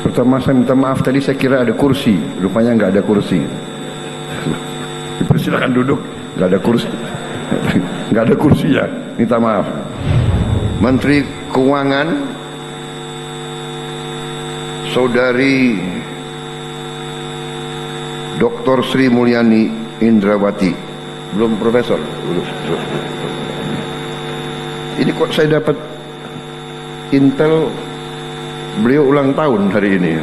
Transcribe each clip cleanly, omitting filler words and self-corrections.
Pertama saya minta maaf, tadi saya kira ada kursi, rupanya nggak ada kursi. Silakan duduk, nggak ada kursi, nggak ada kursi ya, minta maaf. Menteri Keuangan, Saudari Dr. Sri Mulyani Indrawati, belum profesor. Ini kok saya dapat intel beliau ulang tahun hari ini.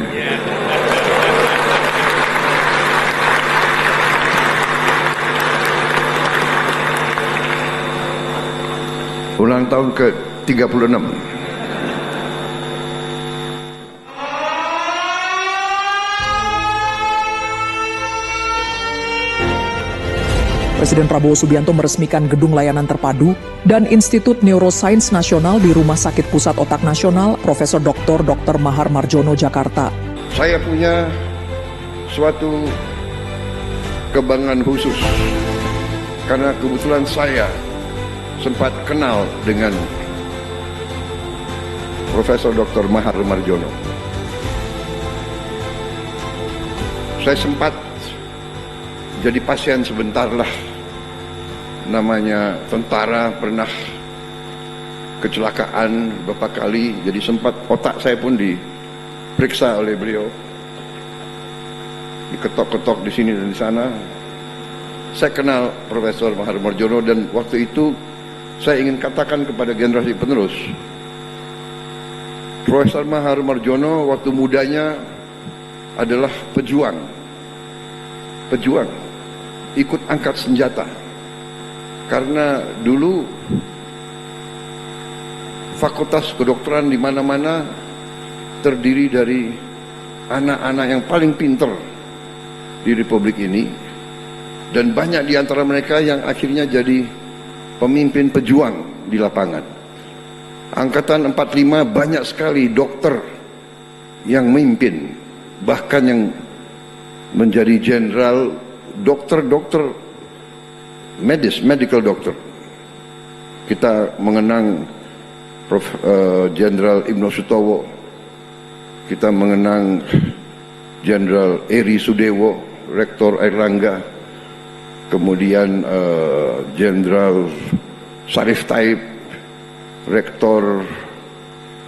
Ulang tahun ke-36. Presiden Prabowo Subianto meresmikan Gedung Layanan Terpadu dan Institut Neuroscience Nasional di Rumah Sakit Pusat Otak Nasional Profesor Dr. Mahar Marjono, Jakarta. Saya punya suatu kebanggaan khusus karena kebetulan saya sempat kenal dengan Profesor Dr. Mahar Marjono. Saya sempat jadi pasien sebentar lah. Namanya tentara, pernah kecelakaan beberapa kali, jadi sempat otak saya pun diperiksa oleh beliau, diketok-ketok di sini dan di sana. Saya kenal Profesor Mahar Marjono dan waktu itu saya ingin katakan kepada generasi penerus, Profesor Mahar Marjono waktu mudanya adalah pejuang, ikut angkat senjata. Karena dulu fakultas kedokteran di mana-mana terdiri dari anak-anak yang paling pinter di Republik ini, dan banyak di antara mereka yang akhirnya jadi pemimpin pejuang di lapangan. Angkatan 45 banyak sekali dokter yang memimpin, bahkan yang menjadi jenderal, dokter medical doctor. Kita mengenang Jenderal Ibnu Sutowo, kita mengenang Jenderal Eri Sudewo, Rektor Airlangga, kemudian Jenderal Sarif Taib, Rektor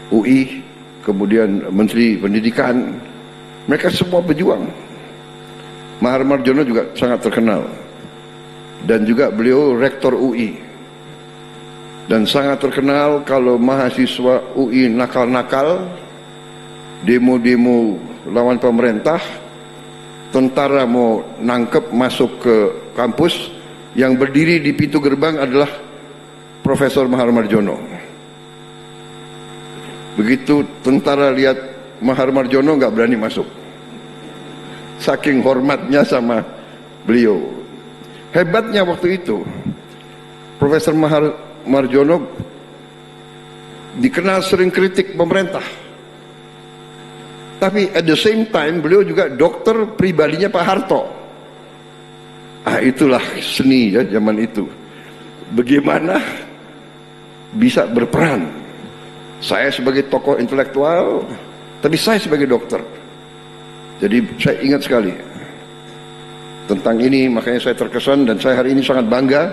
UI, kemudian Menteri Pendidikan. Mereka semua pejuang. Mahar Marjono juga sangat terkenal, dan juga beliau Rektor UI, dan sangat terkenal kalau mahasiswa UI nakal-nakal, demo-demo lawan pemerintah, tentara mau nangkep masuk ke kampus, yang berdiri di pintu gerbang adalah Profesor Mahar Marjono. Begitu tentara lihat Mahar Marjono nggak berani masuk, saking hormatnya sama beliau. Hebatnya waktu itu Profesor Mahar Marjono dikenal sering kritik pemerintah, tapi at the same time beliau juga dokter pribadinya Pak Harto. Itulah seni ya zaman itu, bagaimana bisa berperan. Saya sebagai tokoh intelektual, tapi saya sebagai dokter. Jadi saya ingat sekali tentang ini, makanya saya terkesan, dan saya hari ini sangat bangga.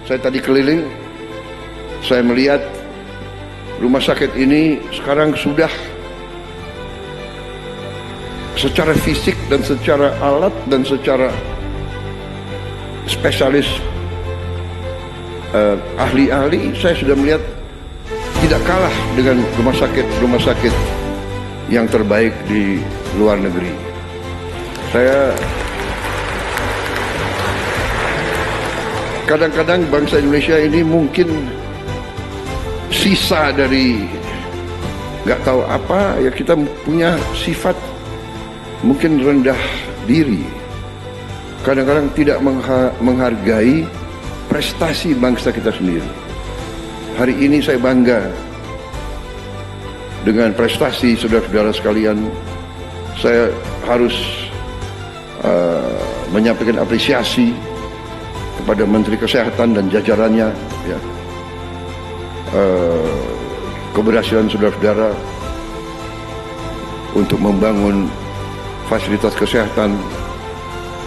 Saya tadi keliling, saya melihat rumah sakit ini sekarang sudah secara fisik dan secara alat dan secara spesialis ahli-ahli, saya sudah melihat tidak kalah dengan rumah sakit yang terbaik di luar negeri. Saya kadang-kadang bangsa Indonesia ini mungkin sisa dari nggak tahu apa ya, kita punya sifat mungkin rendah diri, kadang-kadang tidak menghargai prestasi bangsa kita sendiri. Hari ini saya bangga dengan prestasi saudara-saudara sekalian. Saya harus menyampaikan apresiasi kepada Menteri Kesehatan dan jajarannya, ya. Keberhasilan saudara-saudara untuk membangun fasilitas kesehatan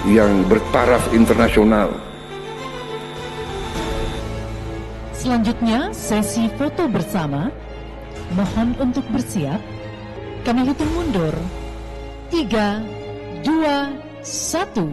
yang bertaraf internasional. Selanjutnya, sesi foto bersama. Mohon untuk bersiap. Kami hitung mundur. 3, 2, 1.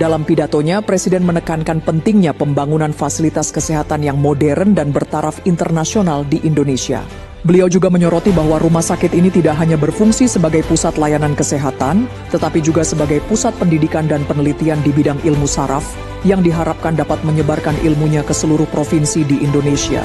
Dalam pidatonya, Presiden menekankan pentingnya pembangunan fasilitas kesehatan yang modern dan bertaraf internasional di Indonesia. Beliau juga menyoroti bahwa rumah sakit ini tidak hanya berfungsi sebagai pusat layanan kesehatan, tetapi juga sebagai pusat pendidikan dan penelitian di bidang ilmu saraf yang diharapkan dapat menyebarkan ilmunya ke seluruh provinsi di Indonesia.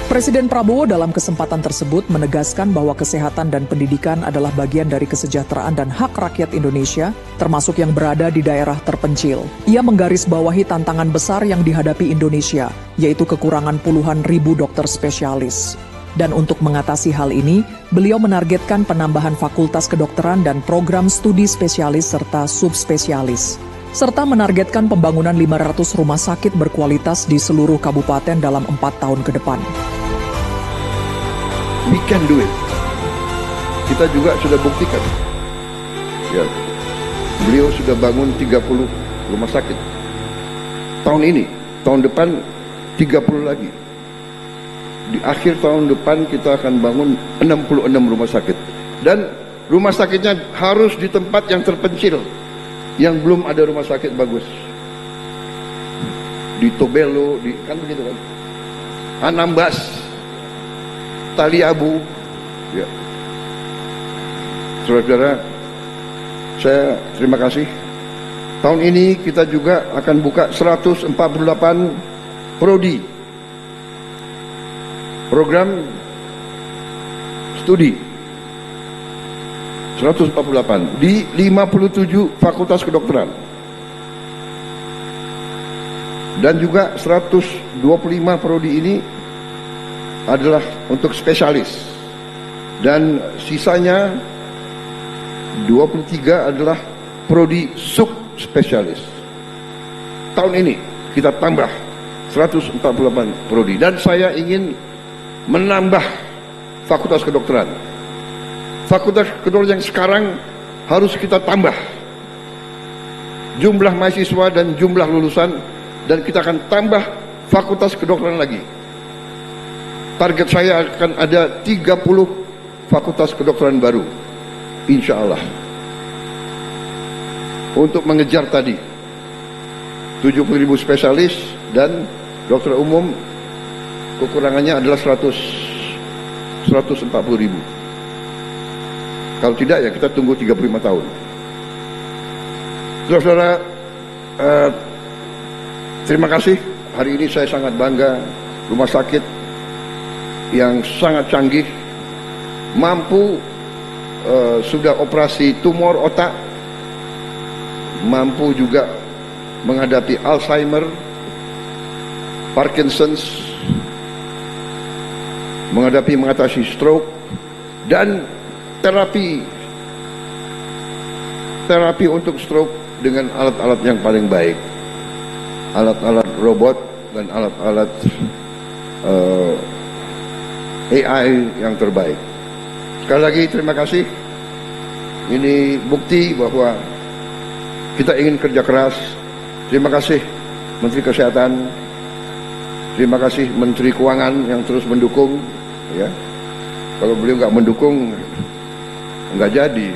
Presiden Prabowo dalam kesempatan tersebut menegaskan bahwa kesehatan dan pendidikan adalah bagian dari kesejahteraan dan hak rakyat Indonesia, termasuk yang berada di daerah terpencil. Ia menggarisbawahi tantangan besar yang dihadapi Indonesia, yaitu kekurangan puluhan ribu dokter spesialis. Dan untuk mengatasi hal ini, beliau menargetkan penambahan fakultas kedokteran dan program studi spesialis serta subspesialis, serta menargetkan pembangunan 500 rumah sakit berkualitas di seluruh kabupaten dalam 4 tahun ke depan. We can do it. Kita juga sudah buktikan. Ya, beliau sudah bangun 30 rumah sakit. Tahun ini, tahun depan 30 lagi. Di akhir tahun depan kita akan bangun 66 rumah sakit. Dan rumah sakitnya harus di tempat yang terpencil, yang belum ada rumah sakit bagus. Di Tobelo, kan begitu kan? Anambas, Tali Abu, ya. Saudara-saudara, saya terima kasih. Tahun ini kita juga akan buka 148 prodi, program studi 148 di 57 fakultas kedokteran, dan juga 125 prodi ini adalah untuk spesialis, dan sisanya 23 adalah prodi subspesialis. Tahun ini kita tambah 148 prodi, dan saya ingin menambah fakultas kedokteran. Fakultas kedokteran yang sekarang harus kita tambah jumlah mahasiswa dan jumlah lulusan, dan kita akan tambah fakultas kedokteran lagi. Target saya akan ada 30 fakultas kedokteran baru, insya Allah, untuk mengejar tadi 70.000 spesialis, dan dokter umum kekurangannya adalah 140.000. Kalau tidak ya kita tunggu 35 tahun. Saudara-saudara, terima kasih. Hari ini saya sangat bangga, rumah sakit yang sangat canggih, mampu sudah operasi tumor otak, mampu juga menghadapi Alzheimer, Parkinson's, mengatasi stroke, dan terapi untuk stroke dengan alat-alat yang paling baik, alat-alat robot dan alat-alat AI yang terbaik. Sekali lagi terima kasih. Ini bukti bahwa kita ingin kerja keras. Terima kasih Menteri Kesehatan, terima kasih Menteri Keuangan yang terus mendukung. Ya, kalau beliau nggak mendukung, nggak jadi.